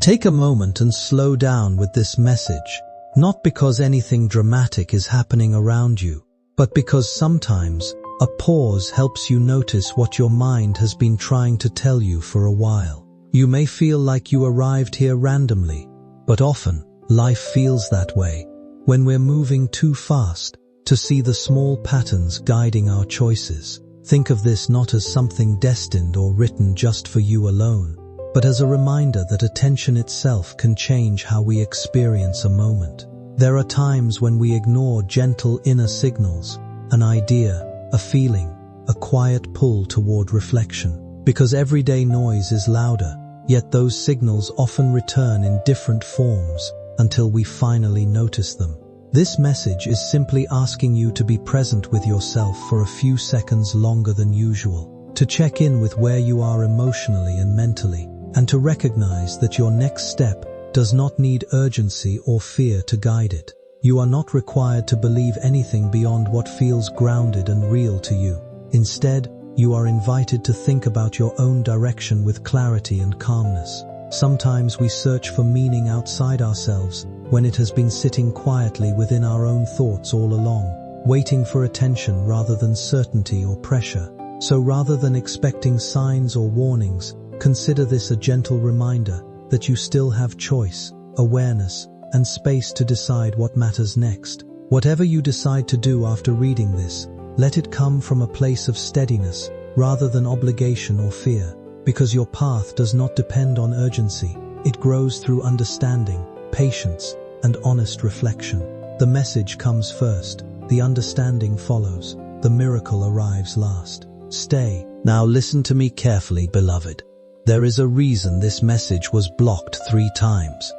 Take a moment and slow down with this message, not because anything dramatic is happening around you, but because sometimes a pause helps you notice what your mind has been trying to tell you for a while. You may feel like you arrived here randomly, but often life feels that way when we're moving too fast to see the small patterns guiding our choices. Think of this not as something destined or written just for you alone, but as a reminder that attention itself can change how we experience a moment. There are times when we ignore gentle inner signals, an idea, a feeling, a quiet pull toward reflection, because everyday noise is louder, yet those signals often return in different forms until we finally notice them. This message is simply asking you to be present with yourself for a few seconds longer than usual, to check in with where you are emotionally and mentally, and to recognize that your next step does not need urgency or fear to guide it. You are not required to believe anything beyond what feels grounded and real to you. Instead, you are invited to think about your own direction with clarity and calmness. Sometimes we search for meaning outside ourselves when it has been sitting quietly within our own thoughts all along, waiting for attention rather than certainty or pressure. So rather than expecting signs or warnings, consider this a gentle reminder that you still have choice, awareness, and space to decide what matters next. Whatever you decide to do after reading this, let it come from a place of steadiness rather than obligation or fear, because your path does not depend on urgency. It grows through understanding, patience, and honest reflection. The message comes first, the understanding follows, the miracle arrives last. Stay. Now listen to me carefully, beloved. There is a reason this message was blocked 3 times.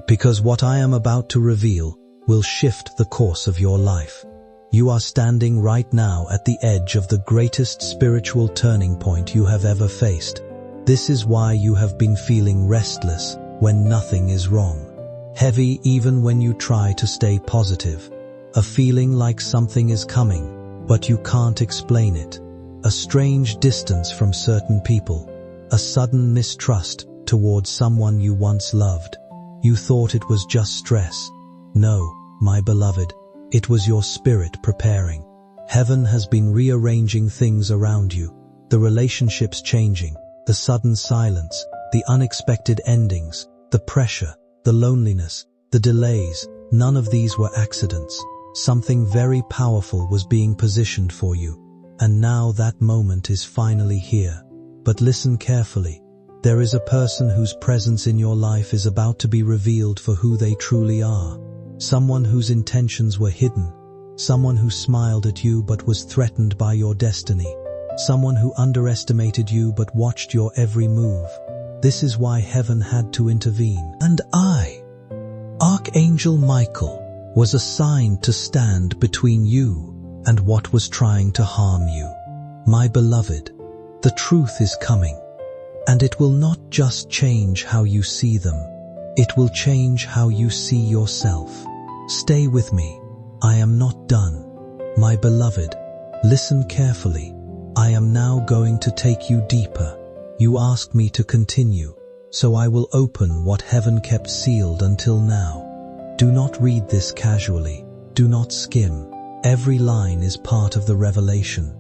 Because what I am about to reveal will shift the course of your life. You are standing right now at the edge of the greatest spiritual turning point you have ever faced. This is why you have been feeling restless when nothing is wrong. Heavy even when you try to stay positive. A feeling like something is coming, but you can't explain it. A strange distance from certain people. A sudden mistrust towards someone you once loved. You thought it was just stress. No, my beloved, it was your spirit preparing. Heaven has been rearranging things around you. The relationships changing, the sudden silence, the unexpected endings, the pressure, the loneliness, the delays. None of these were accidents. Something very powerful was being positioned for you. And now that moment is finally here. But listen carefully. There is a person whose presence in your life is about to be revealed for who they truly are. Someone whose intentions were hidden. Someone who smiled at you but was threatened by your destiny. Someone who underestimated you but watched your every move. This is why heaven had to intervene. And I, Archangel Michael, was assigned to stand between you and what was trying to harm you. My beloved, the truth is coming. And it will not just change how you see them. It will change how you see yourself. Stay with me. I am not done. My beloved, listen carefully. I am now going to take you deeper. You asked me to continue, so I will open what heaven kept sealed until now. Do not read this casually. Do not skim. Every line is part of the revelation.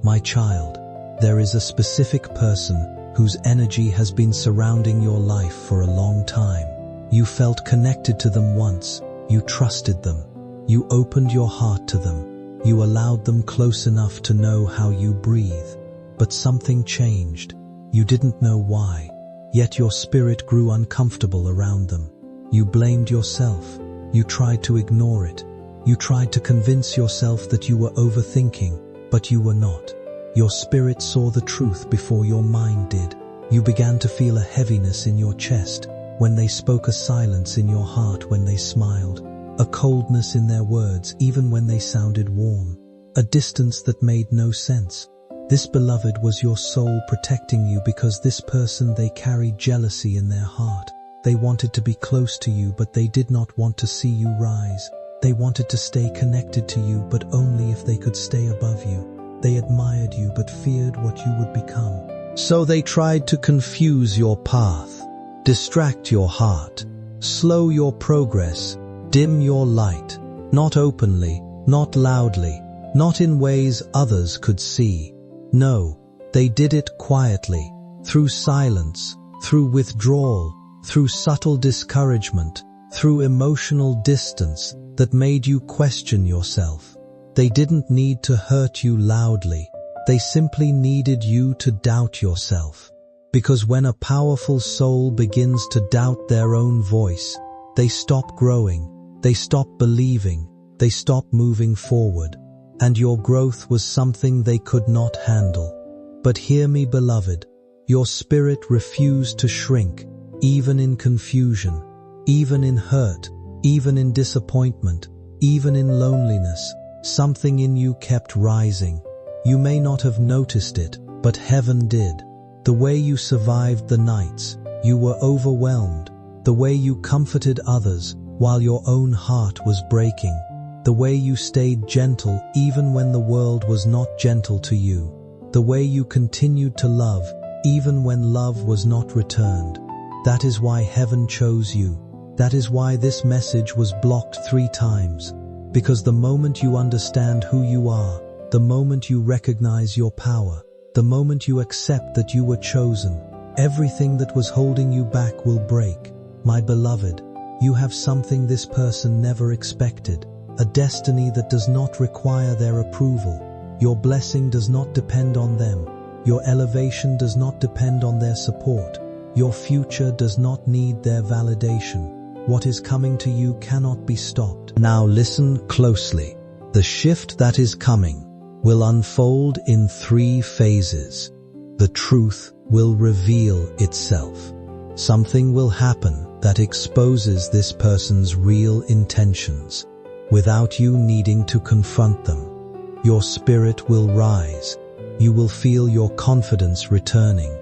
My child, there is a specific person whose energy has been surrounding your life for a long time. You felt connected to them once. You trusted them. You opened your heart to them. You allowed them close enough to know how you breathe. But something changed. You didn't know why. Yet your spirit grew uncomfortable around them. You blamed yourself. You tried to ignore it. You tried to convince yourself that you were overthinking, but you were not. Your spirit saw the truth before your mind did. You began to feel a heaviness in your chest when they spoke, a silence in your heart when they smiled, a coldness in their words even when they sounded warm, a distance that made no sense. This beloved was your soul protecting you, because this person, they carried jealousy in their heart. They wanted to be close to you, but they did not want to see you rise. They wanted to stay connected to you, but only if they could stay above you. They admired you but feared what you would become. So they tried to confuse your path. distract your heart, slow your progress, dim your light, not openly, not loudly, not in ways others could see. No, they did it quietly, through silence, through withdrawal, through subtle discouragement, through emotional distance that made you question yourself. They didn't need to hurt you loudly. They simply needed you to doubt yourself. Because when a powerful soul begins to doubt their own voice, they stop growing, they stop believing, they stop moving forward. And your growth was something they could not handle. But hear me, beloved, your spirit refused to shrink, even in confusion, even in hurt, even in disappointment, even in loneliness. Something in you kept rising. You may not have noticed it, but heaven did. The way you survived the nights, you were overwhelmed. The way you comforted others while your own heart was breaking. The way you stayed gentle even when the world was not gentle to you. The way you continued to love even when love was not returned. That is why heaven chose you. That is why this message was blocked 3 times. Because the moment you understand who you are, the moment you recognize your power, the moment you accept that you were chosen, everything that was holding you back will break. My beloved, you have something this person never expected, a destiny that does not require their approval. Your blessing does not depend on them. Your elevation does not depend on their support. Your future does not need their validation. What is coming to you cannot be stopped. Now listen closely. The shift that is coming will unfold in 3 phases. The truth will reveal itself. Something will happen that exposes this person's real intentions, without you needing to confront them. Your spirit will rise. You will feel your confidence returning,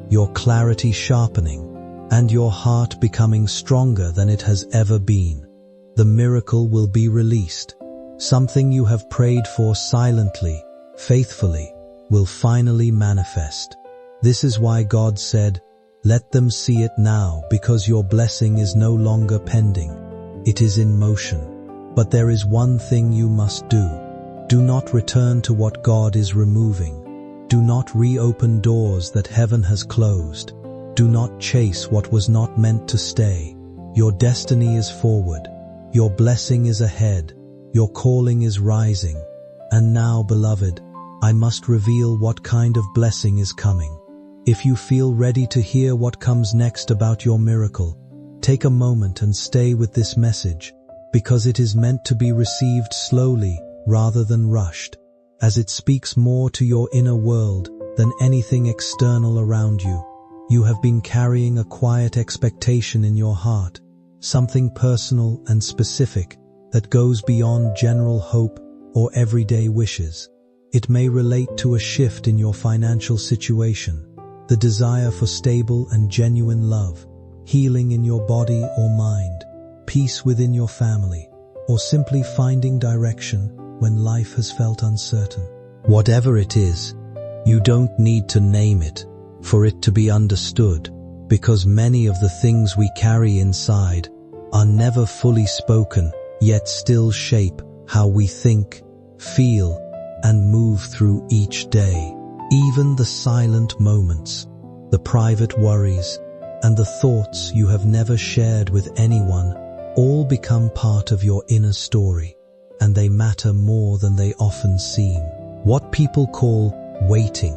your clarity sharpening, and your heart becoming stronger than it has ever been. The miracle will be released. Something you have prayed for silently, faithfully, will finally manifest. This is why God said, "Let them see it now, because your blessing is no longer pending. It is in motion." But there is one thing you must do. Do not return to what God is removing. Do not reopen doors that heaven has closed. Do not chase what was not meant to stay. Your destiny is forward. Your blessing is ahead. Your calling is rising. And now, beloved, I must reveal what kind of blessing is coming. If you feel ready to hear what comes next about your miracle, take a moment and stay with this message, because it is meant to be received slowly rather than rushed, as it speaks more to your inner world than anything external around you. You have been carrying a quiet expectation in your heart, something personal and specific that goes beyond general hope or everyday wishes. It may relate to a shift in your financial situation, the desire for stable and genuine love, healing in your body or mind, peace within your family, or simply finding direction when life has felt uncertain. Whatever it is, you don't need to name it for it to be understood, because many of the things we carry inside are never fully spoken, yet still shape how we think, feel, and move through each day. Even the silent moments, the private worries, and the thoughts you have never shared with anyone all become part of your inner story, and they matter more than they often seem. What people call waiting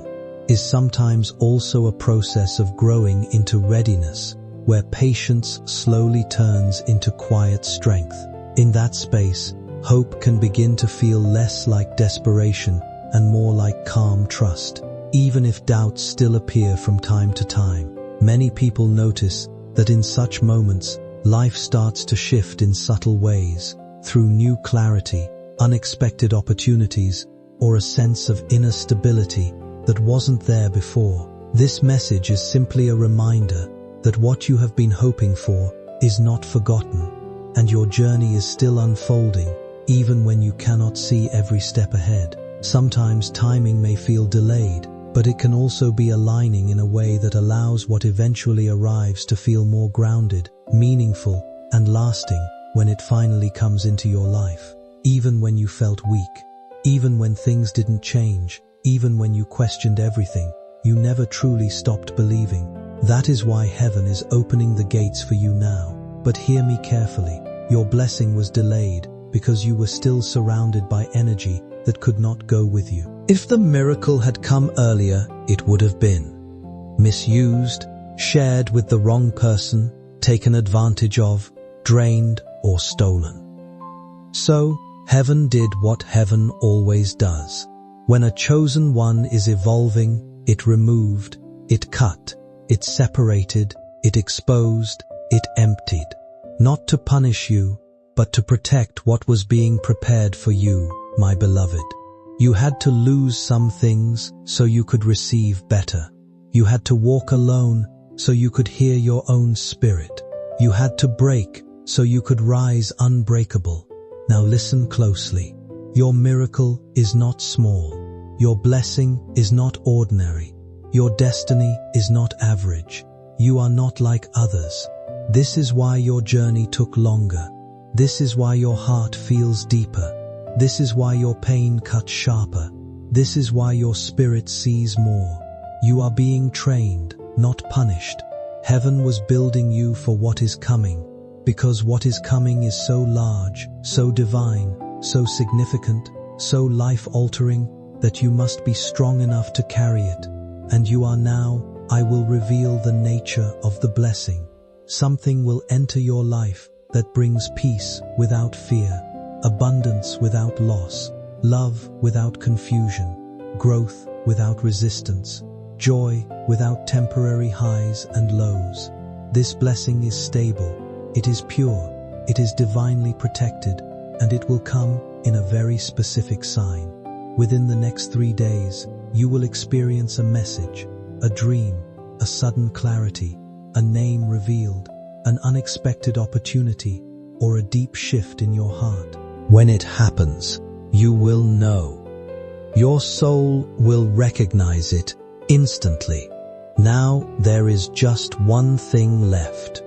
is sometimes also a process of growing into readiness, where patience slowly turns into quiet strength. In that space, hope can begin to feel less like desperation and more like calm trust, even if doubts still appear from time to time. Many people notice that in such moments, life starts to shift in subtle ways, through new clarity, unexpected opportunities, or a sense of inner stability that wasn't there before. This message is simply a reminder that what you have been hoping for is not forgotten, and your journey is still unfolding, even when you cannot see every step ahead. Sometimes timing may feel delayed, but it can also be aligning in a way that allows what eventually arrives to feel more grounded, meaningful, and lasting when it finally comes into your life. Even when you felt weak, even when things didn't change, even when you questioned everything, you never truly stopped believing. That is why heaven is opening the gates for you now. But hear me carefully. Your blessing was delayed because you were still surrounded by energy that could not go with you. If the miracle had come earlier, it would have been misused, shared with the wrong person, taken advantage of, drained, or stolen. So, heaven did what heaven always does. When a chosen one is evolving, it removed, it cut, it separated, it exposed, it emptied. Not to punish you, but to protect what was being prepared for you, my beloved. You had to lose some things so you could receive better. You had to walk alone so you could hear your own spirit. You had to break so you could rise unbreakable. Now listen closely. Your miracle is not small. Your blessing is not ordinary. Your destiny is not average. You are not like others. This is why your journey took longer. This is why your heart feels deeper. This is why your pain cuts sharper. This is why your spirit sees more. You are being trained, not punished. Heaven was building you for what is coming, because what is coming is so large, so divine, so significant, so life-altering, that you must be strong enough to carry it. And you are now. I will reveal the nature of the blessing. Something will enter your life that brings peace without fear, abundance without loss, love without confusion, growth without resistance, joy without temporary highs and lows. This blessing is stable, it is pure, it is divinely protected, and it will come in a very specific sign. Within the next 3 days, you will experience a message, a dream, a sudden clarity, a name revealed, an unexpected opportunity, or a deep shift in your heart. When it happens, you will know. Your soul will recognize it instantly. Now there is just one thing left.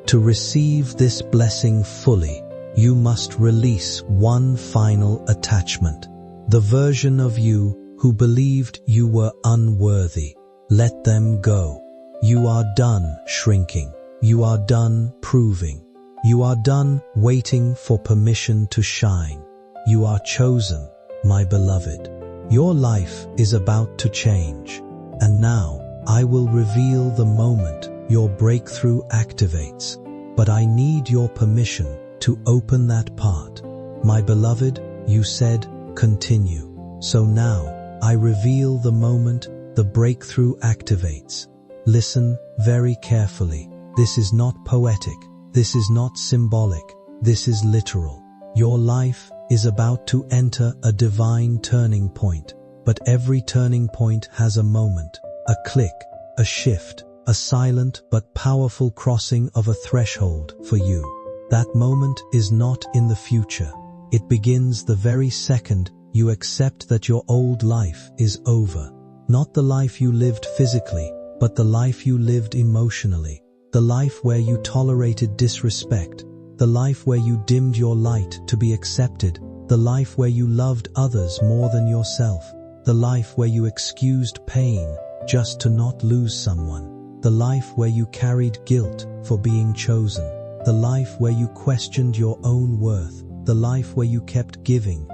To receive this blessing fully, you must release one final attachment. The version of you who believed you were unworthy. Let them go. You are done shrinking. You are done proving. You are done waiting for permission to shine. You are chosen, my beloved. Your life is about to change. And now, I will reveal the moment your breakthrough activates. But I need your permission to open that part. My beloved, you said, continue. So now, I reveal the moment the breakthrough activates. Listen very carefully. This is not poetic. This is not symbolic. This is literal. Your life is about to enter a divine turning point. But every turning point has a moment, a click, a shift, a silent but powerful crossing of a threshold for you. That moment is not in the future. It begins the very second you accept that your old life is over. Not the life you lived physically, but the life you lived emotionally. The life where you tolerated disrespect. The life where you dimmed your light to be accepted. The life where you loved others more than yourself. The life where you excused pain just to not lose someone. The life where you carried guilt for being chosen. The life where you questioned your own worth. The life where you kept giving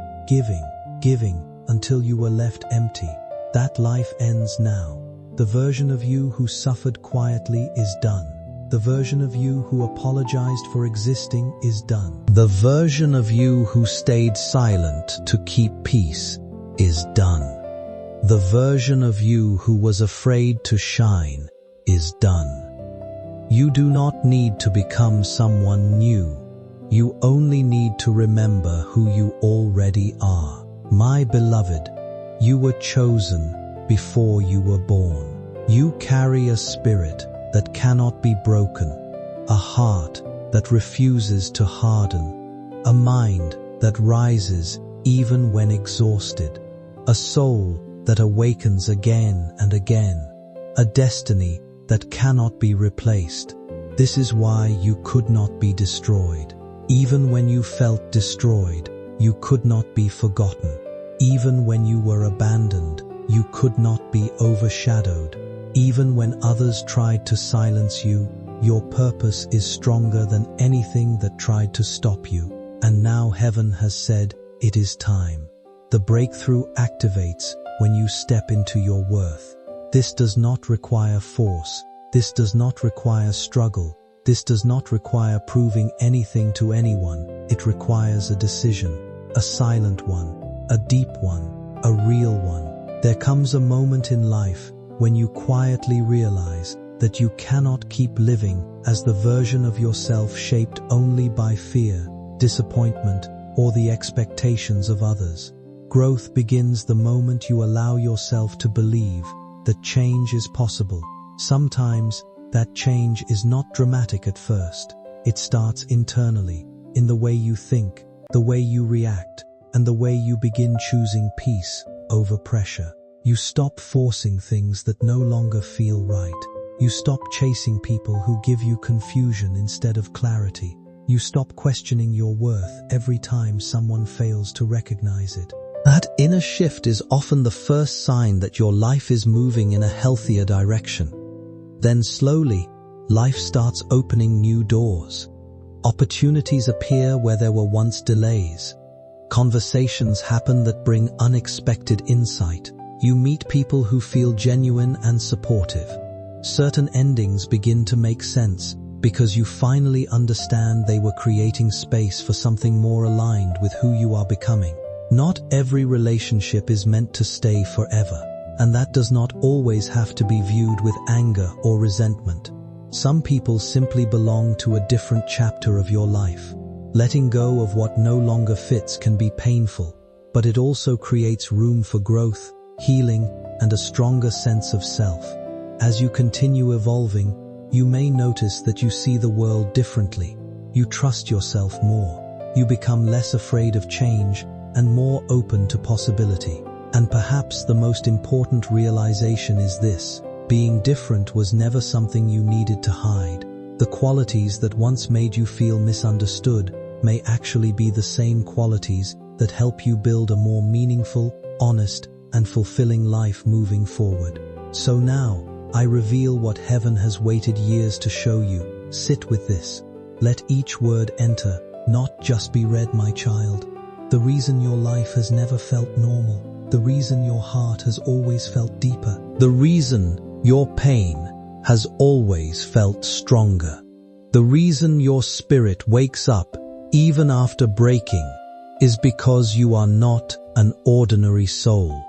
until you were left empty. That life ends now. The version of you who suffered quietly is done. The version of you who apologized for existing is done. The version of you who stayed silent to keep peace is done. The version of you who was afraid to shine is done. You do not need to become someone new. You only need to remember who you already are. My beloved, you were chosen before you were born. You carry a spirit that cannot be broken, a heart that refuses to harden, a mind that rises even when exhausted, a soul that awakens again and again, a destiny that cannot be replaced. This is why you could not be destroyed. Even when you felt destroyed, you could not be forgotten. Even when you were abandoned, you could not be overshadowed. Even when others tried to silence you, your purpose is stronger than anything that tried to stop you. And now heaven has said, it is time. The breakthrough activates when you step into your worth. This does not require force. This does not require struggle. This does not require proving anything to anyone. It requires a decision, a silent one, a deep one, a real one. There comes a moment in life when you quietly realize that you cannot keep living as the version of yourself shaped only by fear, disappointment, or the expectations of others. Growth begins the moment you allow yourself to believe that change is possible. Sometimes that change is not dramatic at first. It starts internally, in the way you think, the way you react, and the way you begin choosing peace over pressure. You stop forcing things that no longer feel right. You stop chasing people who give you confusion instead of clarity. You stop questioning your worth every time someone fails to recognize it. That inner shift is often the first sign that your life is moving in a healthier direction. Then slowly, life starts opening new doors. Opportunities appear where there were once delays. Conversations happen that bring unexpected insight. You meet people who feel genuine and supportive. Certain endings begin to make sense because you finally understand they were creating space for something more aligned with who you are becoming. Not every relationship is meant to stay forever, and that does not always have to be viewed with anger or resentment. Some people simply belong to a different chapter of your life. Letting go of what no longer fits can be painful, but it also creates room for growth, healing, and a stronger sense of self. As you continue evolving, you may notice that you see the world differently. You trust yourself more. You become less afraid of change and more open to possibility. And perhaps the most important realization is this: being different was never something you needed to hide. The qualities that once made you feel misunderstood may actually be the same qualities that help you build a more meaningful, honest, and fulfilling life moving forward. So now, I reveal what heaven has waited years to show you. Sit with this. Let each word enter, not just be read, my child. The reason your life has never felt normal, the reason your heart has always felt deeper, the reason your pain has always felt stronger, the reason your spirit wakes up even after breaking is because you are not an ordinary soul.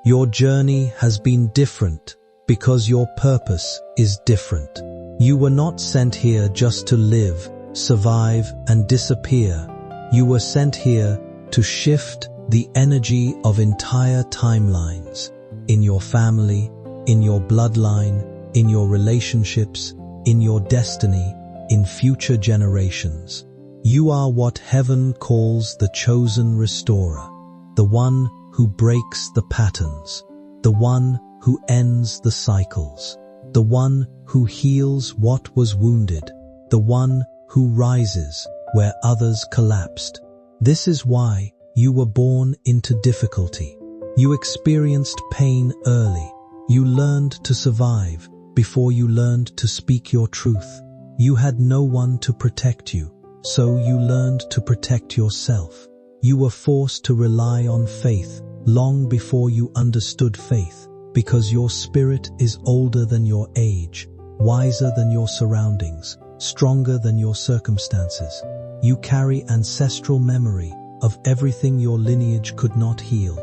Your journey has been different because your purpose is different. You were not sent here just to live, survive, and disappear. You were sent here to shift the energy of entire timelines, in your family, in your bloodline, in your relationships, in your destiny, in future generations. You are what heaven calls the chosen restorer, the one who breaks the patterns, the one who ends the cycles, the one who heals what was wounded, the one who rises where others collapsed. This is why you were born into difficulty. You experienced pain early. You learned to survive before you learned to speak your truth. You had no one to protect you, so you learned to protect yourself. You were forced to rely on faith long before you understood faith, because your spirit is older than your age, wiser than your surroundings, stronger than your circumstances. You carry ancestral memory of everything your lineage could not heal.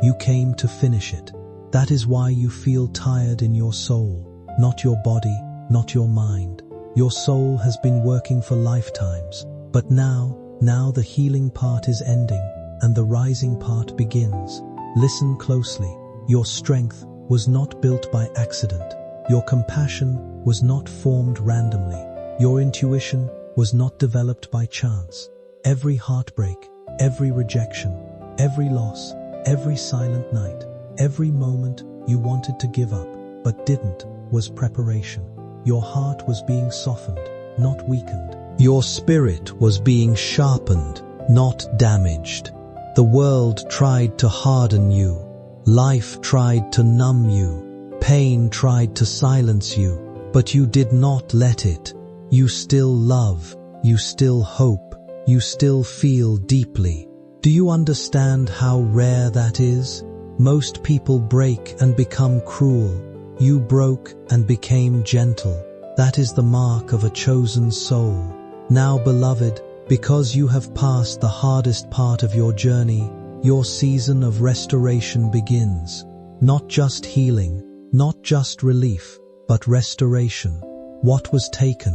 You came to finish it. That is why you feel tired in your soul, not your body, not your mind. Your soul has been working for lifetimes, but now the healing part is ending and the rising part begins. Listen closely. Your strength was not built by accident. Your compassion was not formed randomly. Your intuition was not developed by chance. Every heartbreak, every rejection, every loss, every silent night Every moment you wanted to give up, but didn't, was preparation. Your heart was being softened, not weakened. Your spirit was being sharpened, not damaged. The world tried to harden you. Life tried to numb you. Pain tried to silence you, but you did not let it. You still love. You still hope. You still feel deeply. Do you understand how rare that is? Most people break and become cruel. You broke and became gentle. That is the mark of a chosen soul. Now, beloved, because you have passed the hardest part of your journey, your season of restoration begins. Not just healing, not just relief, but restoration. What was taken?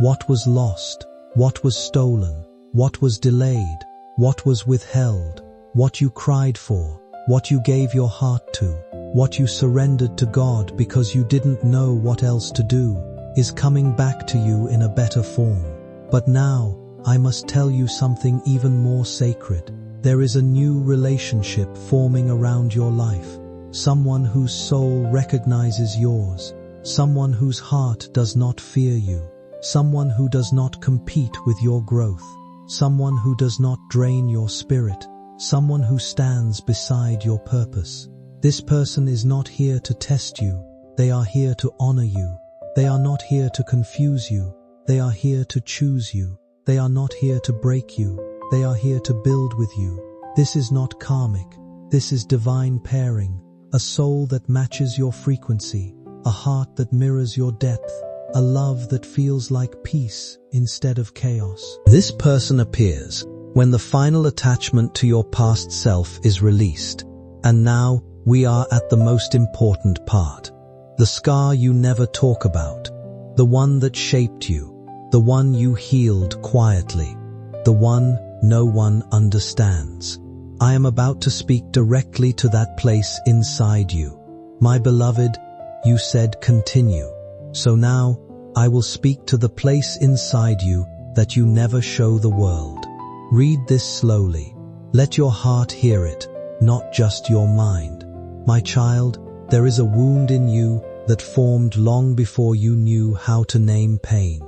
What was lost? What was stolen? What was delayed? What was withheld? What you cried for? What you gave your heart to? What you surrendered to God because you didn't know what else to do, is coming back to you in a better form. But now, I must tell you something even more sacred. There is a new relationship forming around your life. Someone whose soul recognizes yours. Someone whose heart does not fear you. Someone who does not compete with your growth. Someone who does not drain your spirit. Someone who stands beside your purpose. This person is not here to test you. They are here to honor you. They are not here to confuse you. They are here to choose you. They are not here to break you. They are here to build with you. This is not karmic. This is divine pairing. A soul that matches your frequency. A heart that mirrors your depth. A love that feels like peace instead of chaos. This person appears when the final attachment to your past self is released. And now, we are at the most important part. The scar you never talk about. The one that shaped you. The one you healed quietly. The one no one understands. I am about to speak directly to that place inside you. My beloved, you said continue. So now, I will speak to the place inside you that you never show the world. Read this slowly. Let your heart hear it, not just your mind. My child, there is a wound in you that formed long before you knew how to name pain.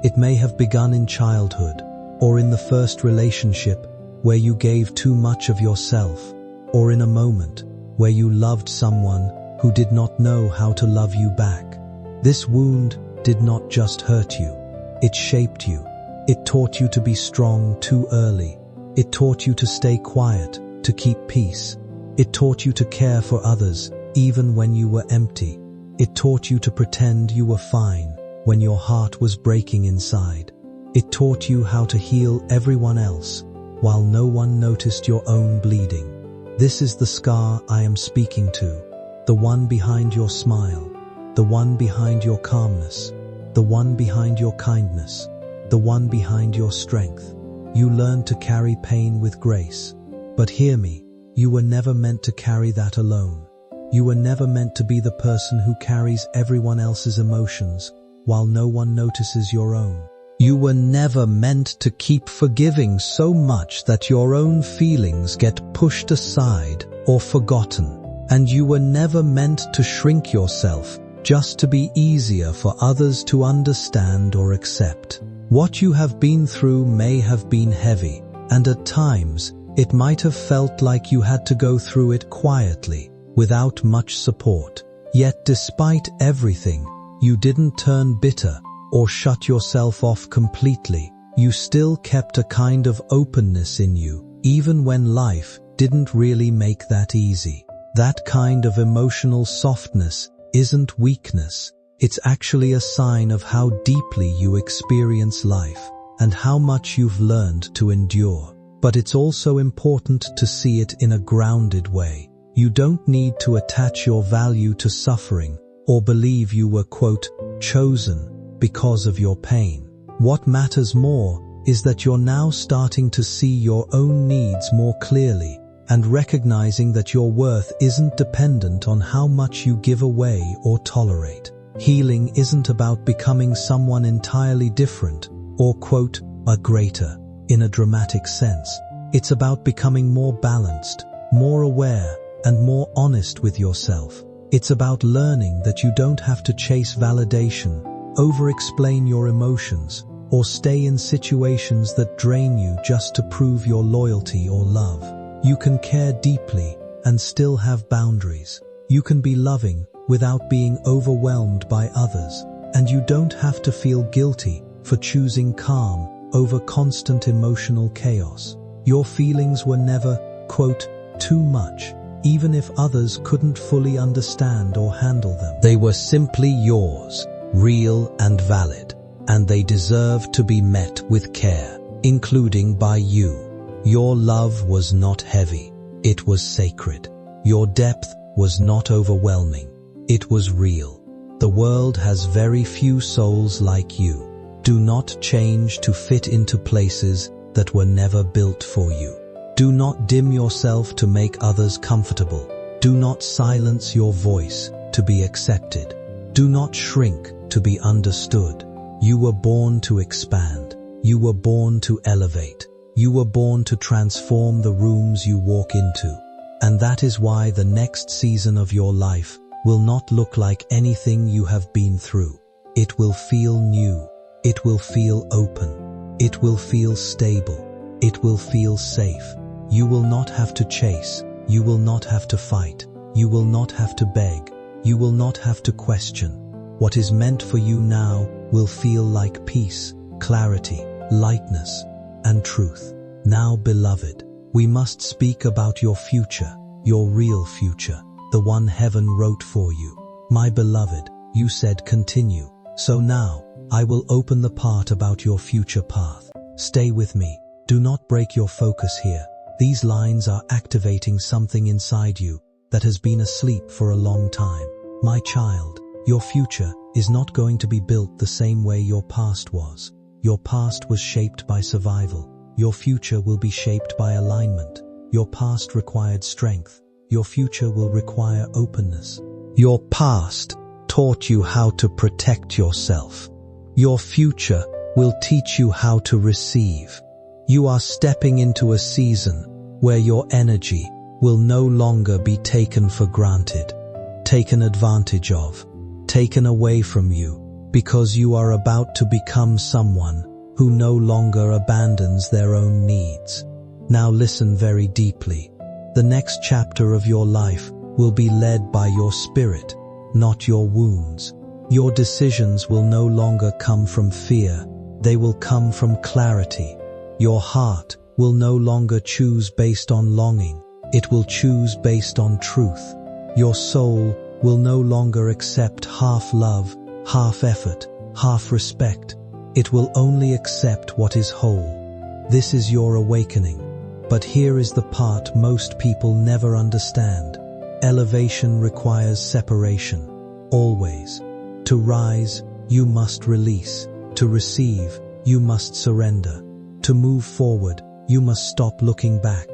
It may have begun in childhood, or in the first relationship where you gave too much of yourself, or in a moment where you loved someone who did not know how to love you back. This wound did not just hurt you, it shaped you. It taught you to be strong too early. It taught you to stay quiet, to keep peace. It taught you to care for others, even when you were empty. It taught you to pretend you were fine when your heart was breaking inside. It taught you how to heal everyone else while no one noticed your own bleeding. This is the scar I am speaking to, the one behind your smile, the one behind your calmness, the one behind your kindness, the one behind your strength. You learned to carry pain with grace. But hear me, you were never meant to carry that alone. You were never meant to be the person who carries everyone else's emotions while no one notices your own. You were never meant to keep forgiving so much that your own feelings get pushed aside or forgotten. And you were never meant to shrink yourself just to be easier for others to understand or accept. What you have been through may have been heavy, and at times it might have felt like you had to go through it quietly, without much support. Yet despite everything, you didn't turn bitter or shut yourself off completely. You still kept a kind of openness in you, even when life didn't really make that easy. That kind of emotional softness isn't weakness. It's actually a sign of how deeply you experience life and how much you've learned to endure. But it's also important to see it in a grounded way. You don't need to attach your value to suffering or believe you were, quote, chosen because of your pain. What matters more is that you're now starting to see your own needs more clearly and recognizing that your worth isn't dependent on how much you give away or tolerate. Healing isn't about becoming someone entirely different or, quote, a greater in a dramatic sense. It's about becoming more balanced, more aware, and more honest with yourself. It's about learning that you don't have to chase validation, over-explain your emotions, or stay in situations that drain you just to prove your loyalty or love. You can care deeply and still have boundaries. You can be loving without being overwhelmed by others, and you don't have to feel guilty for choosing calm over constant emotional chaos. Your feelings were never, quote, too much, even if others couldn't fully understand or handle them. They were simply yours, real and valid, and they deserve to be met with care, including by you. Your love was not heavy, it was sacred. Your depth was not overwhelming, it was real. The world has very few souls like you. Do not change to fit into places that were never built for you. Do not dim yourself to make others comfortable. Do not silence your voice to be accepted. Do not shrink to be understood. You were born to expand. You were born to elevate. You were born to transform the rooms you walk into. And that is why the next season of your life will not look like anything you have been through. It will feel new. It will feel open. It will feel stable. It will feel safe. You will not have to chase. You will not have to fight. You will not have to beg. You will not have to question. What is meant for you now will feel like peace, clarity, lightness, and truth. Now, beloved, we must speak about your future, your real future, the one heaven wrote for you. My beloved, you said continue. So now, I will open the part about your future path. Stay with me. Do not break your focus here. These lines are activating something inside you that has been asleep for a long time. My child, your future is not going to be built the same way your past was. Your past was shaped by survival. Your future will be shaped by alignment. Your past required strength. Your future will require openness. Your past taught you how to protect yourself. Your future will teach you how to receive. You are stepping into a season where your energy will no longer be taken for granted, taken advantage of, taken away from you, because you are about to become someone who no longer abandons their own needs. Now listen very deeply. The next chapter of your life will be led by your spirit, not your wounds. Your decisions will no longer come from fear. They will come from clarity. Your heart will no longer choose based on longing. It will choose based on truth. Your soul will no longer accept half love, half effort, half respect. It will only accept what is whole. This is your awakening. But here is the part most people never understand. Elevation requires separation. Always. To rise, you must release. To receive, you must surrender. To move forward, you must stop looking back.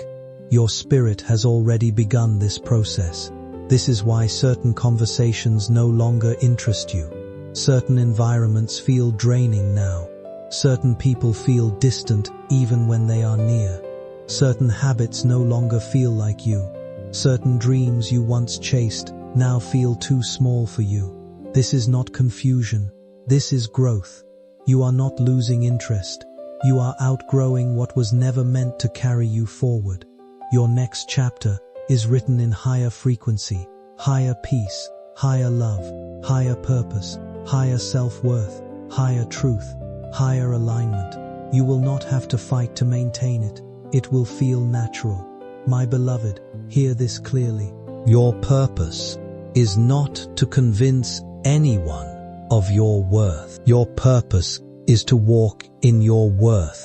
Your spirit has already begun this process. This is why certain conversations no longer interest you. Certain environments feel draining now. Certain people feel distant even when they are near. Certain habits no longer feel like you. Certain dreams you once chased now feel too small for you. This is not confusion. This is growth. You are not losing interest. You are outgrowing what was never meant to carry you forward. Your next chapter is written in higher frequency, higher peace, higher love, higher purpose, higher self-worth, higher truth, higher alignment. You will not have to fight to maintain it. It will feel natural. My beloved, hear this clearly. Your purpose is not to convince anyone of your worth. Your purpose is to walk in your worth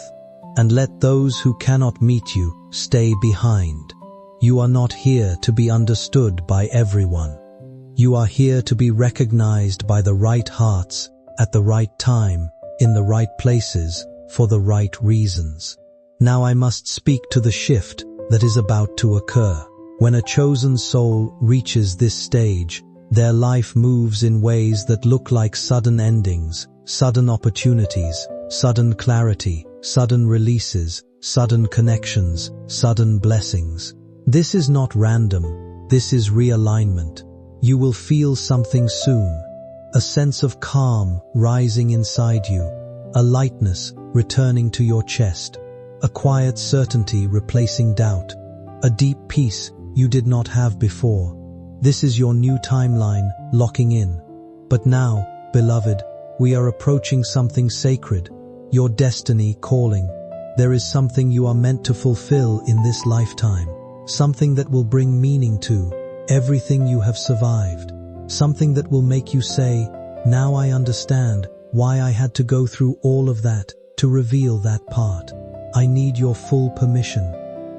and let those who cannot meet you stay behind. You are not here to be understood by everyone. You are here to be recognized by the right hearts at the right time, in the right places, for the right reasons. Now I must speak to the shift that is about to occur. When a chosen soul reaches this stage, their life moves in ways that look like sudden endings, sudden opportunities, sudden clarity, sudden releases, sudden connections, sudden blessings. This is not random. This is realignment. You will feel something soon. A sense of calm rising inside you. A lightness returning to your chest. A quiet certainty replacing doubt. A deep peace you did not have before. This is your new timeline locking in. But now, beloved, we are approaching something sacred. Your destiny calling. There is something you are meant to fulfill in this lifetime. Something that will bring meaning to everything you have survived. Something that will make you say, now I understand why I had to go through all of that to reveal that part. I need your full permission.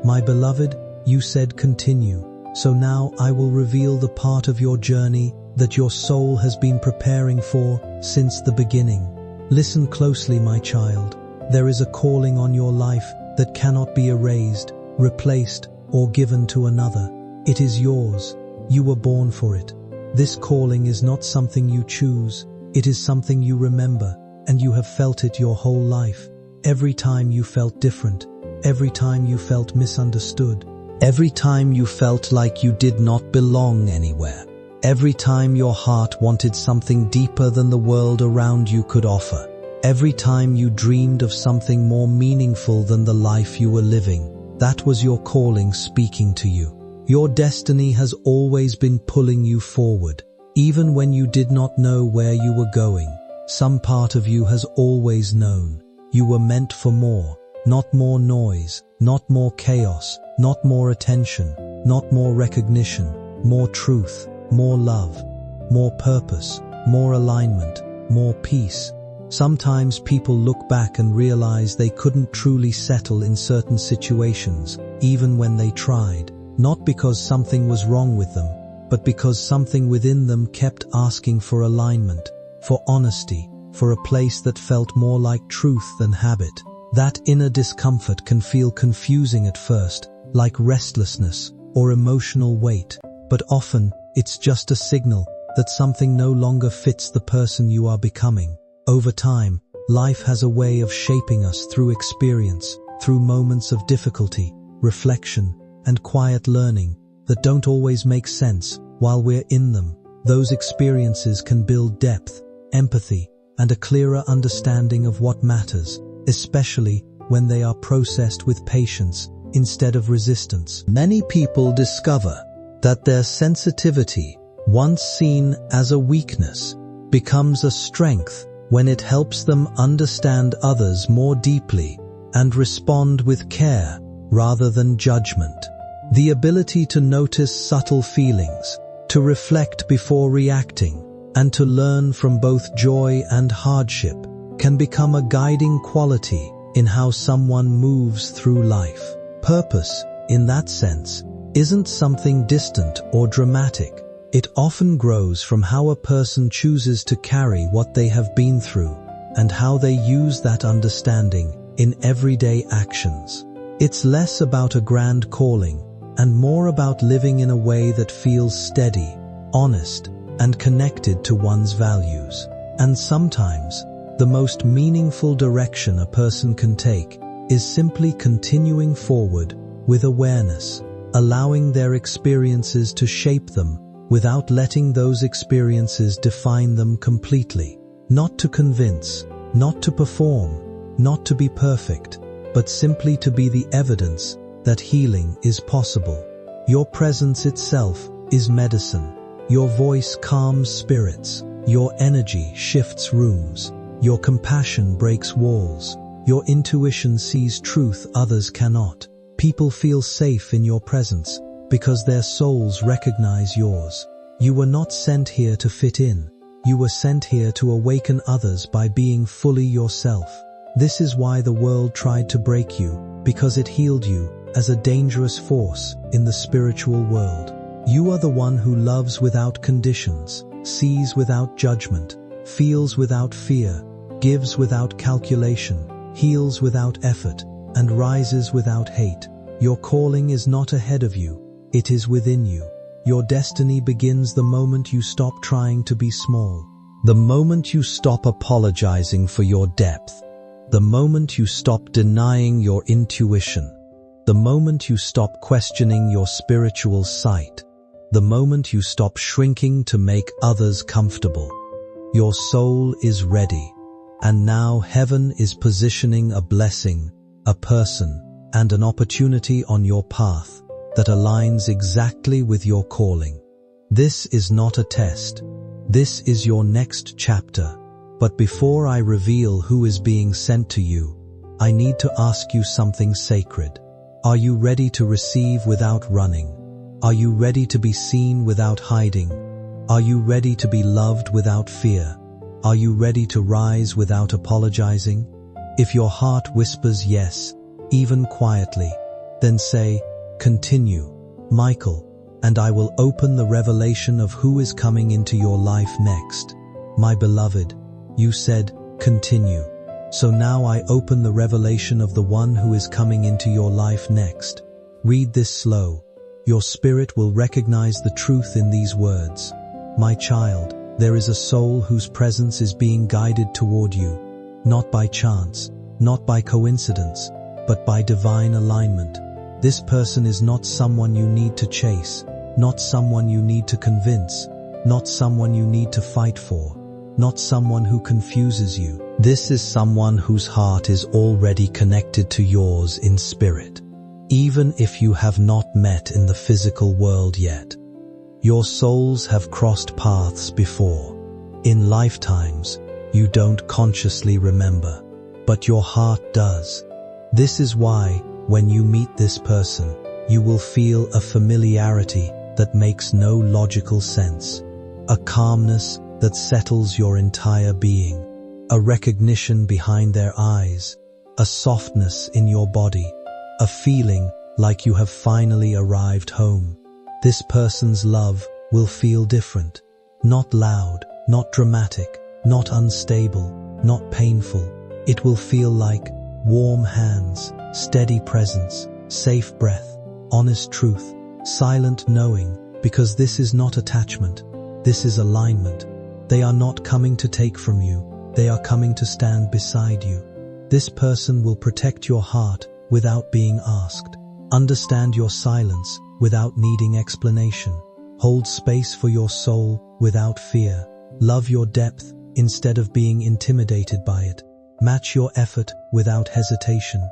My beloved, you said continue. So now I will reveal the part of your journey that your soul has been preparing for since the beginning. Listen closely, my child. There is a calling on your life that cannot be erased, replaced, or given to another. It is yours. You were born for it. This calling is not something you choose. It is something you remember, and you have felt it your whole life. Every time you felt different, every time you felt misunderstood, every time you felt like you did not belong anywhere, every time your heart wanted something deeper than the world around you could offer, every time you dreamed of something more meaningful than the life you were living, that was your calling speaking to you. Your destiny has always been pulling you forward, even when you did not know where you were going. Some part of you has always known. You were meant for more, not more noise, not more chaos, not more attention, not more recognition, more truth, more love, more purpose, more alignment, more peace. Sometimes people look back and realize they couldn't truly settle in certain situations, even when they tried. Not because something was wrong with them, but because something within them kept asking for alignment, for honesty, for a place that felt more like truth than habit. That inner discomfort can feel confusing at first, like restlessness or emotional weight, but often it's just a signal that something no longer fits the person you are becoming. Over time, life has a way of shaping us through experience, through moments of difficulty, reflection, and quiet learning that don't always make sense while we're in them. Those experiences can build depth, empathy, and a clearer understanding of what matters, especially when they are processed with patience instead of resistance. Many people discover that their sensitivity, once seen as a weakness, becomes a strength when it helps them understand others more deeply and respond with care rather than judgment. The ability to notice subtle feelings, to reflect before reacting, and to learn from both joy and hardship can become a guiding quality in how someone moves through life. Purpose, in that sense, isn't something distant or dramatic. It often grows from how a person chooses to carry what they have been through and how they use that understanding in everyday actions. It's less about a grand calling and more about living in a way that feels steady, honest, and connected to one's values. And sometimes, the most meaningful direction a person can take is simply continuing forward with awareness, allowing their experiences to shape them without letting those experiences define them completely. Not to convince, not to perform, not to be perfect, but simply to be the evidence that healing is possible. Your presence itself is medicine. Your voice calms spirits. Your energy shifts rooms. Your compassion breaks walls. Your intuition sees truth others cannot. People feel safe in your presence because their souls recognize yours. You were not sent here to fit in. You were sent here to awaken others by being fully yourself. This is why the world tried to break you, because it healed you as a dangerous force in the spiritual world. You are the one who loves without conditions, sees without judgment, feels without fear, gives without calculation, heals without effort, and rises without hate. Your calling is not ahead of you, it is within you. Your destiny begins the moment you stop trying to be small, the moment you stop apologizing for your depth, the moment you stop denying your intuition, the moment you stop questioning your spiritual sight. the moment you stop shrinking to make others comfortable. Your soul is ready, and now heaven is positioning a blessing, a person, and an opportunity on your path that aligns exactly with your calling. This is not a test. This is your next chapter. But before I reveal who is being sent to you, I need to ask you something sacred. Are you ready to receive without running? Are you ready to be seen without hiding? Are you ready to be loved without fear? Are you ready to rise without apologizing? If your heart whispers yes, even quietly, then say, "Continue, Michael, and I will open the revelation of who is coming into your life next." My beloved, you said, "Continue." So now I open the revelation of the one who is coming into your life next. Read this slow. Your spirit will recognize the truth in these words. My child, there is a soul whose presence is being guided toward you, not by chance, not by coincidence, but by divine alignment. This person is not someone you need to chase, not someone you need to convince, not someone you need to fight for, not someone who confuses you. This is someone whose heart is already connected to yours in spirit, even if you have not met in the physical world yet. Your souls have crossed paths before. In lifetimes, you don't consciously remember, but your heart does. This is why, when you meet this person, you will feel a familiarity that makes no logical sense, a calmness that settles your entire being, a recognition behind their eyes, a softness in your body, a feeling like you have finally arrived home. This person's love will feel different, not loud, not dramatic, not unstable, not painful. It will feel like warm hands, steady presence, safe breath, honest truth, silent knowing, because this is not attachment, this is alignment. They are not coming to take from you, they are coming to stand beside you. This person will protect your heart without being asked, understand your silence without needing explanation, hold space for your soul without fear, love your depth instead of being intimidated by it, match your effort without hesitation,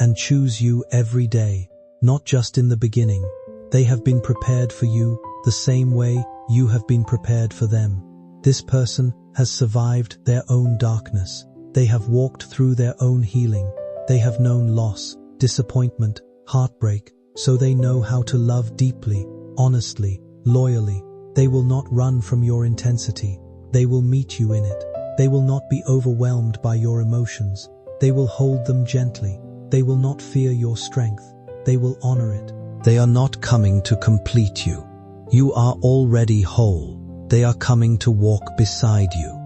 and choose you every day, not just in the beginning. They have been prepared for you the same way you have been prepared for them. This person has survived their own darkness. They have walked through their own healing. They have known loss, disappointment, heartbreak, so they know how to love deeply, honestly, loyally. They will not run from your intensity. They will meet you in it. They will not be overwhelmed by your emotions. They will hold them gently. They will not fear your strength. They will honor it. They are not coming to complete you. You are already whole. They are coming to walk beside you.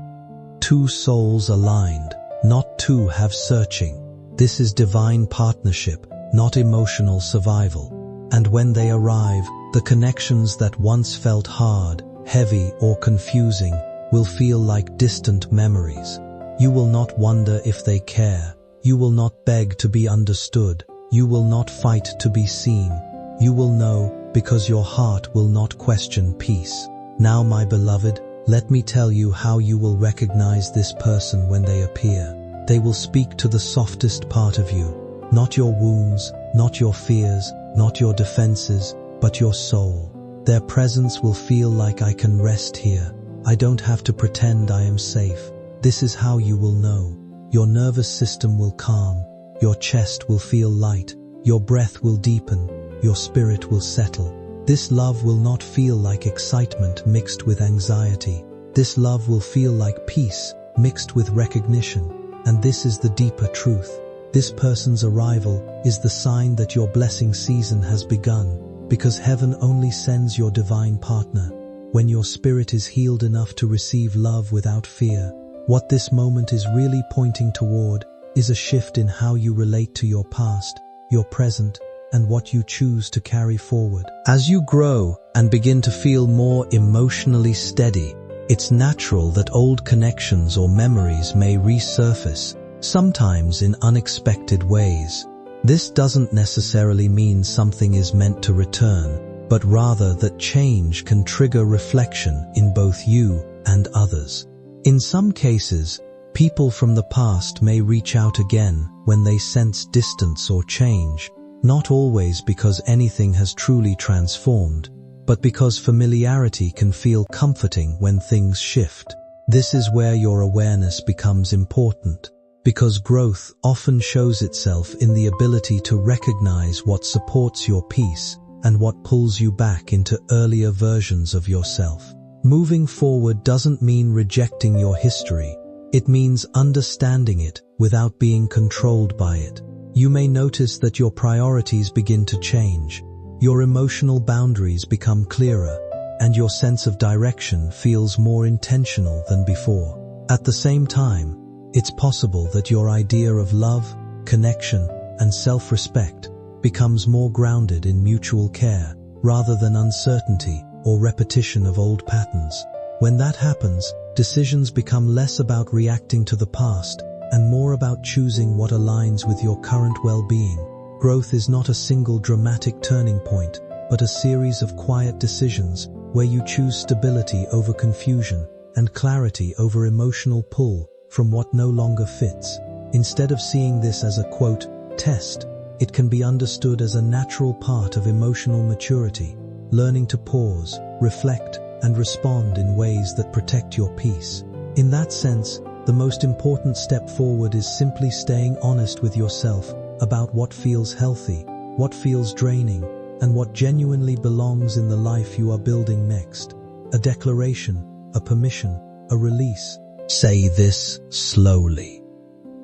Two souls aligned, not two have searching. This is divine partnership, not emotional survival. And when they arrive, the connections that once felt hard, heavy, or confusing will feel like distant memories. You will not wonder if they care. You will not beg to be understood. You will not fight to be seen. You will know because your heart will not question peace. Now, my beloved, let me tell you how you will recognize this person when they appear. They will speak to the softest part of you, not your wounds, not your fears, not your defenses, but your soul. Their presence will feel like I can rest here. I don't have to pretend I am safe. This is how you will know. Your nervous system will calm. Your chest will feel light. Your breath will deepen. Your spirit will settle. This love will not feel like excitement mixed with anxiety. This love will feel like peace mixed with recognition. And this is the deeper truth. This person's arrival is the sign that your blessing season has begun, because heaven only sends your divine partner when your spirit is healed enough to receive love without fear. What this moment is really pointing toward is a shift in how you relate to your past, your present, and what you choose to carry forward. As you grow and begin to feel more emotionally steady, it's natural that old connections or memories may resurface, sometimes in unexpected ways. This doesn't necessarily mean something is meant to return. but rather that change can trigger reflection in both you and others. In some cases, people from the past may reach out again when they sense distance or change, not always because anything has truly transformed, but because familiarity can feel comforting when things shift. This is where your awareness becomes important, because growth often shows itself in the ability to recognize what supports your peace and what pulls you back into earlier versions of yourself. Moving forward doesn't mean rejecting your history. It means understanding it without being controlled by it. You may notice that your priorities begin to change, your emotional boundaries become clearer, and your sense of direction feels more intentional than before. At the same time, it's possible that your idea of love, connection, and self-respect becomes more grounded in mutual care rather than uncertainty or repetition of old patterns. When that happens, decisions become less about reacting to the past and more about choosing what aligns with your current well-being. Growth is not a single dramatic turning point, but a series of quiet decisions where you choose stability over confusion and clarity over emotional pull from what no longer fits. Instead of seeing this as a, quote, test, it can be understood as a natural part of emotional maturity, learning to pause, reflect, and respond in ways that protect your peace. In that sense, the most important step forward is simply staying honest with yourself about what feels healthy, what feels draining, and what genuinely belongs in the life you are building next. A declaration, a permission, a release. Say this slowly.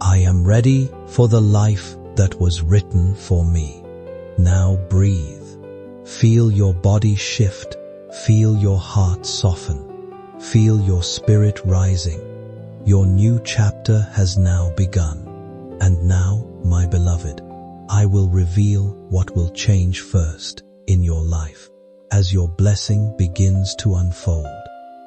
I am ready for the life that was written for me. Now breathe. Feel your body shift. Feel your heart soften. Feel your spirit rising. Your new chapter has now begun. And now, my beloved, I will reveal what will change first in your life as your blessing begins to unfold.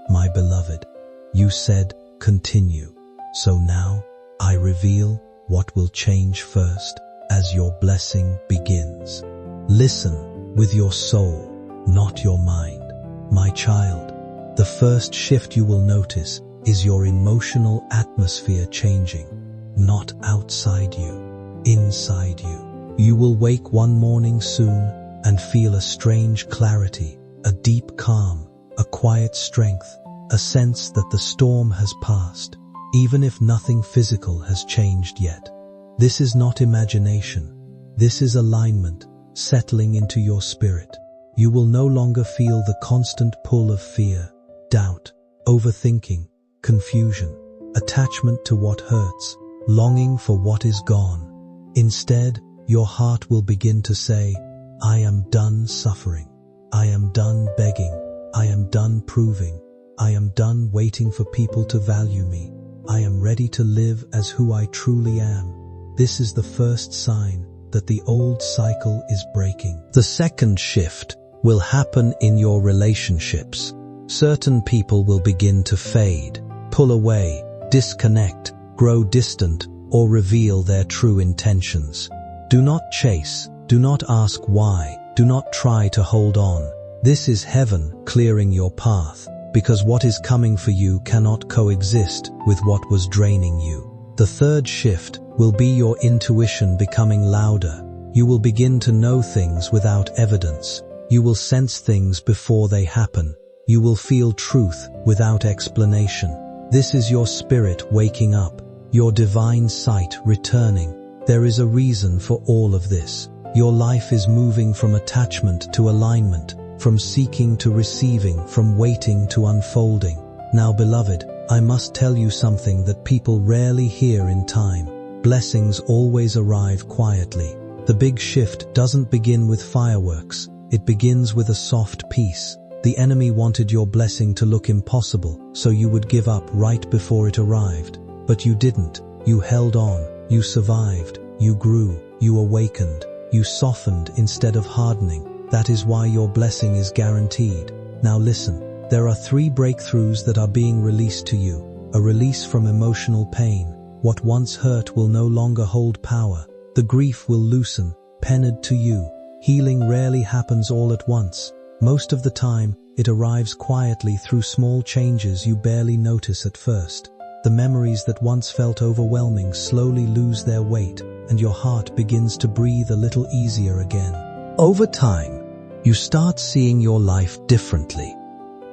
My beloved, you said continue. So now I reveal what will change first as your blessing begins. Listen with your soul, not your mind. My child, the first shift you will notice is your emotional atmosphere changing, not outside you, inside you. You will wake one morning soon and feel a strange clarity, a deep calm, a quiet strength, a sense that the storm has passed, even if nothing physical has changed yet. This is not imagination. This is alignment, settling into your spirit. You will no longer feel the constant pull of fear, doubt, overthinking, confusion, attachment to what hurts, longing for what is gone. Instead, your heart will begin to say, I am done suffering. I am done begging. I am done proving. I am done waiting for people to value me. I am ready to live as who I truly am. This is the first sign that the old cycle is breaking. The second shift will happen in your relationships. Certain people will begin to fade, pull away, disconnect, grow distant, or reveal their true intentions. Do not chase. Do not ask why. Do not try to hold on. This is heaven clearing your path, because what is coming for you cannot coexist with what was draining you. The third shift will be your intuition becoming louder. You will begin to know things without evidence. You will sense things before they happen. You will feel truth without explanation. This is your spirit waking up, your divine sight returning. There is a reason for all of this. Your life is moving from attachment to alignment, from seeking to receiving, from waiting to unfolding. Now, beloved, I must tell you something that people rarely hear in time. Blessings always arrive quietly. The big shift doesn't begin with fireworks. It begins with a soft peace. The enemy wanted your blessing to look impossible, so you would give up right before it arrived. But you didn't. You held on. You survived. You grew. You awakened. You softened instead of hardening. That is why your blessing is guaranteed. Now listen, there are 3 breakthroughs that are being released to you. A release from emotional pain. What once hurt will no longer hold power. The grief will loosen, penned to you. Healing rarely happens all at once. Most of the time, it arrives quietly through small changes you barely notice at first. The memories that once felt overwhelming slowly lose their weight, and your heart begins to breathe a little easier again. Over time, you start seeing your life differently.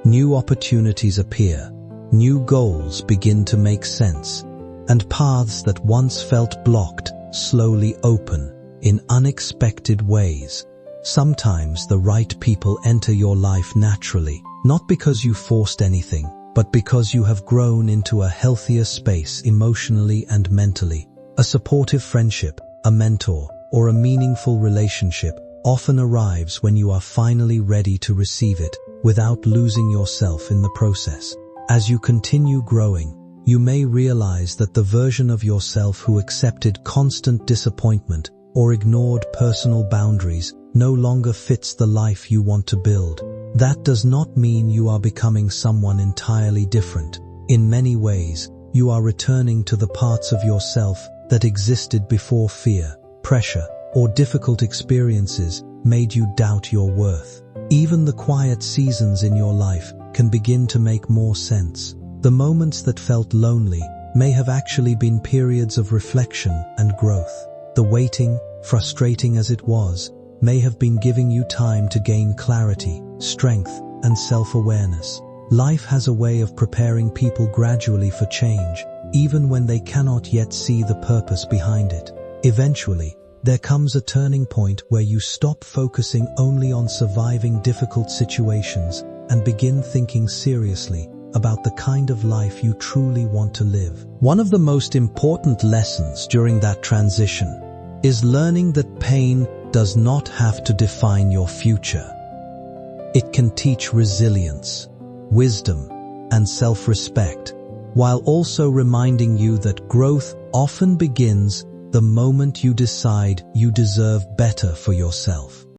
New opportunities appear, new goals begin to make sense, and paths that once felt blocked slowly open in unexpected ways. Sometimes the right people enter your life naturally, not because you forced anything, but because you have grown into a healthier space emotionally and mentally. A supportive friendship, a mentor, or a meaningful relationship often arrives when you are finally ready to receive it without losing yourself in the process. As you continue growing, you may realize that the version of yourself who accepted constant disappointment or ignored personal boundaries no longer fits the life you want to build. That does not mean you are becoming someone entirely different. In many ways, you are returning to the parts of yourself that existed before fear, pressure, or difficult experiences made you doubt your worth. Even the quiet seasons in your life can begin to make more sense. The moments that felt lonely may have actually been periods of reflection and growth. The waiting, frustrating as it was, may have been giving you time to gain clarity, strength, and self-awareness. Life has a way of preparing people gradually for change, even when they cannot yet see the purpose behind it. Eventually, there comes a turning point where you stop focusing only on surviving difficult situations and begin thinking seriously about the kind of life you truly want to live. One of the most important lessons during that transition is learning that pain does not have to define your future. It can teach resilience, wisdom, and self-respect, while also reminding you that growth often begins the moment you decide you deserve better for yourself.